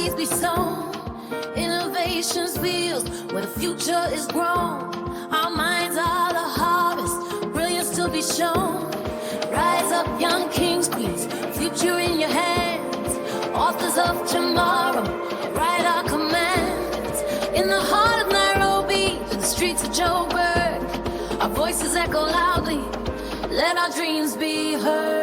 seeds be sown, innovations fields where the future is grown. Our minds are the harvest, brilliance to be shown. Rise up, young kings, queens, future in your hands. Authors of tomorrow, write our commands. In the heart of Nairobi, in the streets of Joburg, our voices echo loudly, let our dreams be heard.